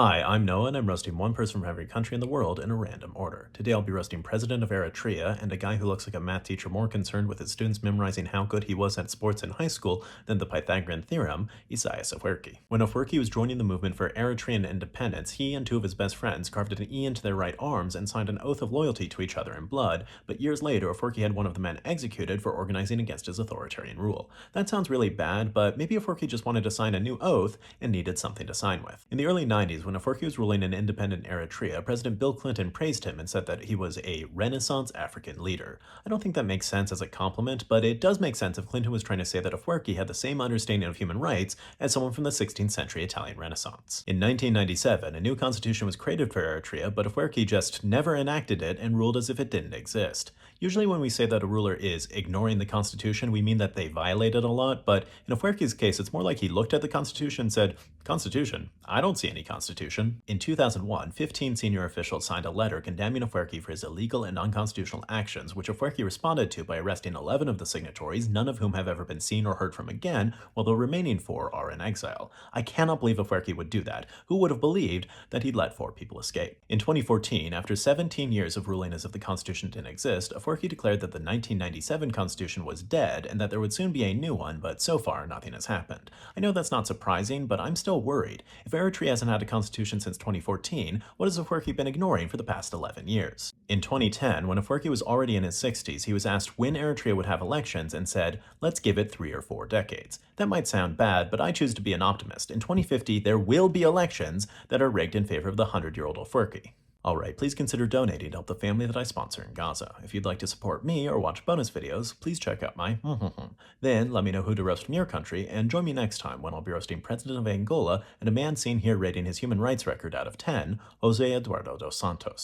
Hi, I'm Noah, and I'm roasting one person from every country in the world in a random order. Today I'll be roasting President of Eritrea and a guy who looks like a math teacher more concerned with his students memorizing how good he was at sports in high school than the Pythagorean theorem, Isaias Afwerki. When Afwerki was joining the movement for Eritrean independence, he and two of his best friends carved an E into their right arms and signed an oath of loyalty to each other in blood, but years later Afwerki had one of the men executed for organizing against his authoritarian rule. That sounds really bad, but maybe Afwerki just wanted to sign a new oath and needed something to sign with. In the early 90s, when Afwerki was ruling in independent Eritrea, President Bill Clinton praised him and said that he was a Renaissance African leader. I don't think that makes sense as a compliment, but it does make sense if Clinton was trying to say that Afwerki had the same understanding of human rights as someone from the 16th century Italian Renaissance. In 1997, a new constitution was created for Eritrea, but Afwerki just never enacted it and ruled as if it didn't exist. Usually when we say that a ruler is ignoring the constitution, we mean that they violate it a lot, but in Afwerki's case, it's more like he looked at the constitution and said, "Constitution? I don't see any constitution." In 2001, 15 senior officials signed a letter condemning Afwerki for his illegal and unconstitutional actions, which Afwerki responded to by arresting 11 of the signatories, none of whom have ever been seen or heard from again, while the remaining 4 are in exile. I cannot believe Afwerki would do that. Who would have believed that he'd let 4 people escape? In 2014, after 17 years of ruling as if the constitution didn't exist, Afwerki declared that the 1997 constitution was dead and that there would soon be a new one, but so far nothing has happened. I know that's not surprising, but I'm still worried. If Eritrea hasn't had a constitution since 2014, what has Afwerki been ignoring for the past 11 years? In 2010, when Afwerki was already in his 60s, he was asked when Eritrea would have elections and said, "Let's give it 3 or 4 decades." That might sound bad, but I choose to be an optimist. In 2050, there will be elections that are rigged in favor of the 100-year-old Afwerki. Alright, please consider donating to help the family that I sponsor in Gaza. If you'd like to support me or watch bonus videos, please check out my Then let me know who to roast in your country, and join me next time when I'll be roasting President of Angola and a man seen here rating his human rights record out of 10, Jose Eduardo dos Santos.